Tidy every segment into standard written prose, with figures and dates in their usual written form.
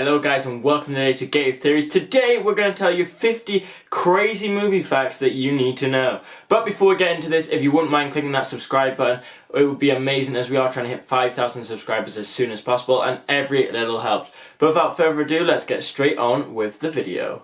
Hello guys and welcome today to Game Theories. Today we're going to tell you 50 crazy movie facts that you need to know. But before we get into this, if you wouldn't mind clicking that subscribe button, it would be amazing as we are trying to hit 5,000 subscribers as soon as possible and every little helps. But without further ado, let's get straight on with the video.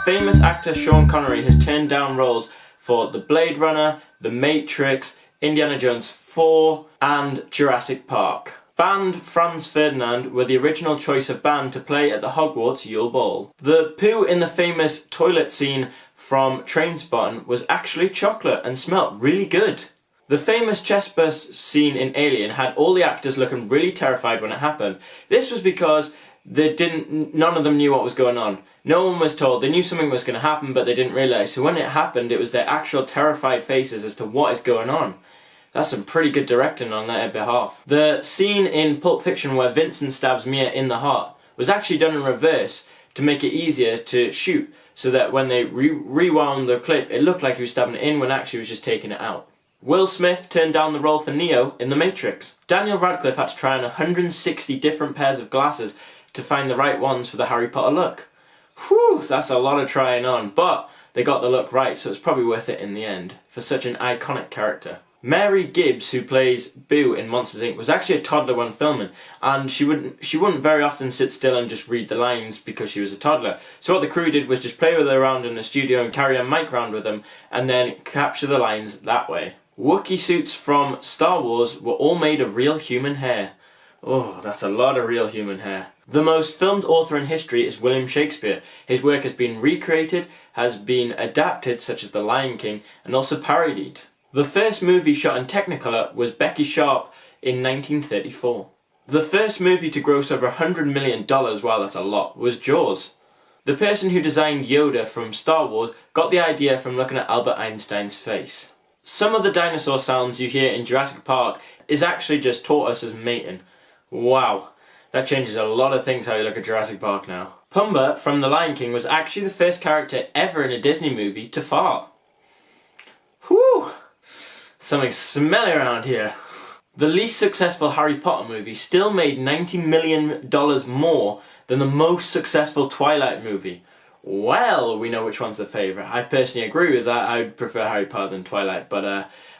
Famous actor Sean Connery has turned down roles for The Blade Runner, The Matrix, Indiana Jones 4 and Jurassic Park. Band Franz Ferdinand were the original choice of band to play at the Hogwarts Yule Ball. The poo in the famous toilet scene from Trainspotting was actually chocolate and smelt really good. The famous chestburst scene in Alien had all the actors looking really terrified when it happened. This was because none of them knew what was going on. No one was told. They knew something was going to happen, but they didn't realise. So when it happened, it was their actual terrified faces as to what is going on. That's some pretty good directing on their behalf. The scene in Pulp Fiction where Vincent stabs Mia in the heart was actually done in reverse to make it easier to shoot, so that when they rewound the clip, it looked like he was stabbing it in when actually he was just taking it out. Will Smith turned down the role for Neo in The Matrix. Daniel Radcliffe had to try on 160 different pairs of glasses to find the right ones for the Harry Potter look. Whew, that's a lot of trying on, but they got the look right, so it's probably worth it in the end for such an iconic character. Mary Gibbs, who plays Boo in Monsters Inc., was actually a toddler when filming, and she wouldn't very often sit still and just read the lines because she was a toddler. So what the crew did was just play with her around in the studio and carry a mic around with them, and then capture the lines that way. Wookiee suits from Star Wars were all made of real human hair. Oh, that's a lot of real human hair. The most filmed author in history is William Shakespeare. His work has been recreated, has been adapted, such as The Lion King, and also parodied. The first movie shot in Technicolor was Becky Sharp in 1934. The first movie to gross over $100 million, wow that's a lot, was Jaws. The person who designed Yoda from Star Wars got the idea from looking at Albert Einstein's face. Some of the dinosaur sounds you hear in Jurassic Park is actually just tortoise as mating. Wow, that changes a lot of things how you look at Jurassic Park now. Pumbaa from The Lion King was actually the first character ever in a Disney movie to fart. Whew! Something smelly around here. The least successful Harry Potter movie still made $90 million more than the most successful Twilight movie. Well, we know which one's the favourite. I personally agree with that. I would prefer Harry Potter than Twilight, but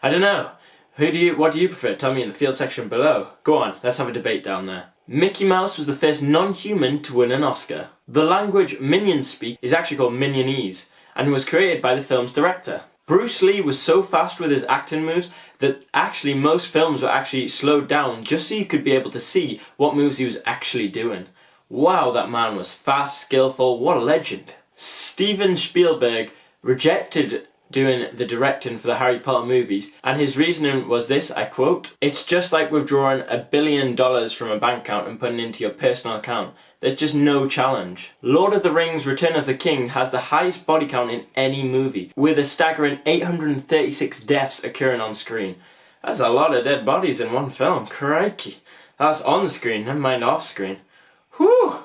I don't know. What do you prefer? Tell me in the field section below. Go on, let's have a debate down there. Mickey Mouse was the first non-human to win an Oscar. The language minions speak is actually called Minionese and was created by the film's director. Bruce Lee was so fast with his acting moves that actually most films were actually slowed down just so you could be able to see what moves he was actually doing. Wow, that man was fast, skillful, what a legend. Steven Spielberg rejected doing the directing for the Harry Potter movies, and his reasoning was this, I quote, "It's just like withdrawing $1 billion from a bank account and putting it into your personal account. There's just no challenge." Lord of the Rings Return of the King has the highest body count in any movie, with a staggering 836 deaths occurring on screen. That's a lot of dead bodies in one film, crikey. That's on screen, never mind off screen. Whew!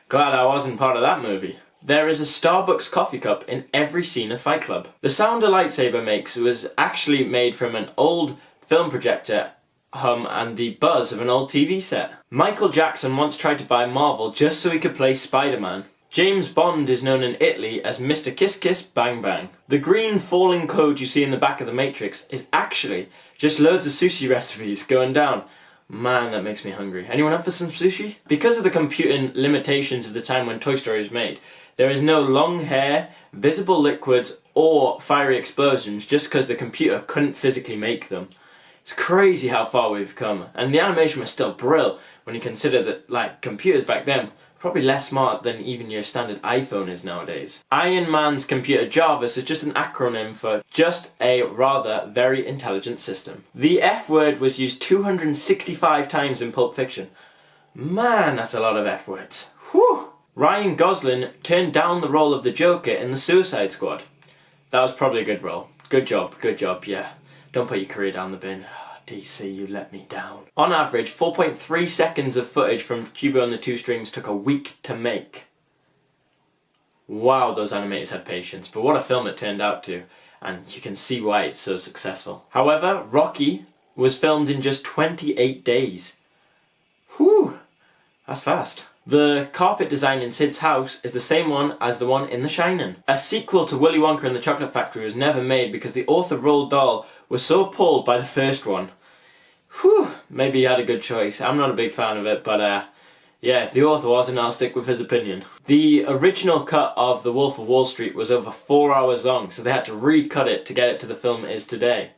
Glad I wasn't part of that movie. There is a Starbucks coffee cup in every scene of Fight Club. The sound a lightsaber makes was actually made from an old film projector hum and the buzz of an old TV set. Michael Jackson once tried to buy Marvel just so he could play Spider-Man. James Bond is known in Italy as Mr. Kiss Kiss Bang Bang. The green falling code you see in the back of the Matrix is actually just loads of sushi recipes going down. Man, that makes me hungry. Anyone up for some sushi? Because of the computing limitations of the time when Toy Story was made, there is no long hair, visible liquids, or fiery explosions just because the computer couldn't physically make them. It's crazy how far we've come, and the animation was still brilliant when you consider that, like, computers back then probably less smart than even your standard iPhone is nowadays. Iron Man's computer Jarvis is just an acronym for just a rather very intelligent system. The F word was used 265 times in Pulp Fiction. Man, that's a lot of F words. Whew! Ryan Gosling turned down the role of the Joker in The Suicide Squad. That was probably a good role. Good job, yeah. Don't put your career down the bin. DC, you let me down. On average, 4.3 seconds of footage from Cubo and the Two Strings took a week to make. Wow, those animators had patience, but what a film it turned out to, and you can see why it's so successful. However, Rocky was filmed in just 28 days. Whew, that's fast. The carpet design in Sid's house is the same one as the one in The Shining. A sequel to Willy Wonka and the Chocolate Factory was never made because the author Roald Dahl was so appalled by the first one. Whew, maybe he had a good choice. I'm not a big fan of it, but yeah, if the author wasn't, I'll stick with his opinion. The original cut of The Wolf of Wall Street was over 4 hours long, so they had to recut it to get it to the film it is today.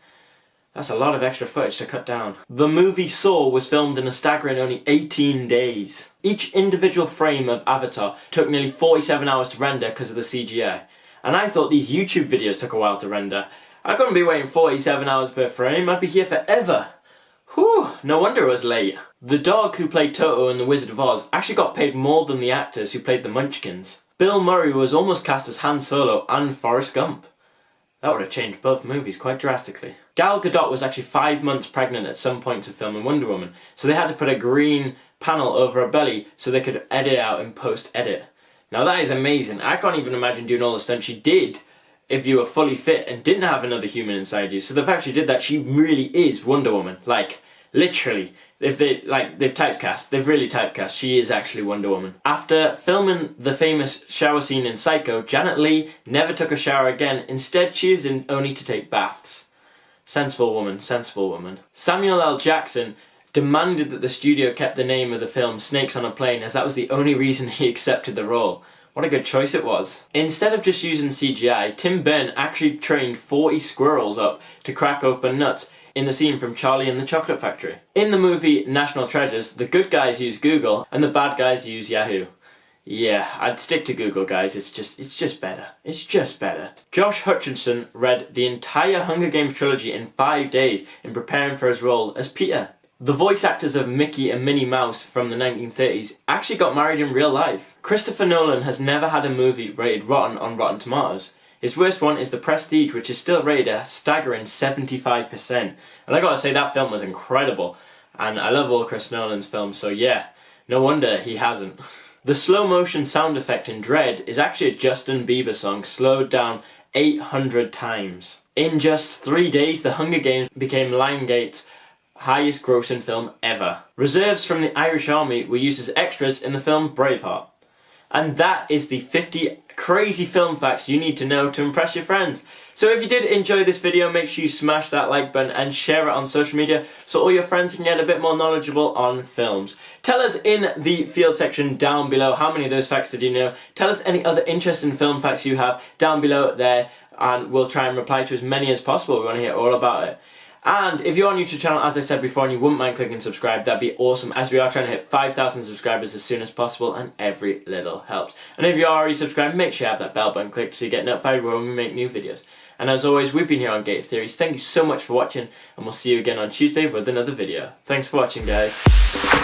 That's a lot of extra footage to cut down. The movie Saw was filmed in a staggering only 18 days. Each individual frame of Avatar took nearly 47 hours to render because of the CGI. And I thought these YouTube videos took a while to render. I couldn't be waiting 47 hours per frame, I'd be here forever. Whew, no wonder it was late. The dog who played Toto in The Wizard of Oz actually got paid more than the actors who played the Munchkins. Bill Murray was almost cast as Han Solo and Forrest Gump. That would have changed both movies quite drastically. Gal Gadot was actually 5 months pregnant at some point of filming Wonder Woman, so they had to put a green panel over her belly so they could edit it out in post-edit. Now that is amazing. I can't even imagine doing all the stunts she did if you were fully fit and didn't have another human inside you. So the fact she did that, she really is Wonder Woman. Like, literally. If they've typecast, they've really typecast, she is actually Wonder Woman. After filming the famous shower scene in Psycho, Janet Leigh never took a shower again, instead choosing only to take baths. Sensible woman, sensible woman. Samuel L. Jackson demanded that the studio kept the name of the film Snakes on a Plane, as that was the only reason he accepted the role. What a good choice it was. Instead of just using CGI, Tim Burton actually trained 40 squirrels up to crack open nuts in the scene from Charlie and the Chocolate Factory. In the movie National Treasures, the good guys use Google and the bad guys use Yahoo. Yeah, I'd stick to Google, guys. It's just better. It's just better. Josh Hutcherson read the entire Hunger Games trilogy in 5 days in preparing for his role as Peter. The voice actors of Mickey and Minnie Mouse from the 1930s actually got married in real life. Christopher Nolan has never had a movie rated rotten on Rotten Tomatoes. His worst one is The Prestige, which is still rated a staggering 75%. And I gotta say, that film was incredible. And I love all Chris Nolan's films, so yeah, no wonder he hasn't. The slow motion sound effect in Dread is actually a Justin Bieber song slowed down 800 times. In just 3 days, The Hunger Games became Lionsgate's highest grossing film ever. Reserves from the Irish Army were used as extras in the film Braveheart. And that is the 50 crazy film facts you need to know to impress your friends. So if you did enjoy this video, make sure you smash that like button and share it on social media so all your friends can get a bit more knowledgeable on films. Tell us in the field section down below how many of those facts did you know. Tell us any other interesting film facts you have down below there, and we'll try and reply to as many as possible. We want to hear all about it. And if you're on YouTube channel, as I said before, and you wouldn't mind clicking subscribe, that'd be awesome, as we are trying to hit 5,000 subscribers as soon as possible, and every little helps. And if you're already subscribed, make sure you have that bell button clicked so you get notified when we make new videos. And as always, we've been here on Gate Theories. Thank you so much for watching, and we'll see you again on Tuesday with another video. Thanks for watching, guys.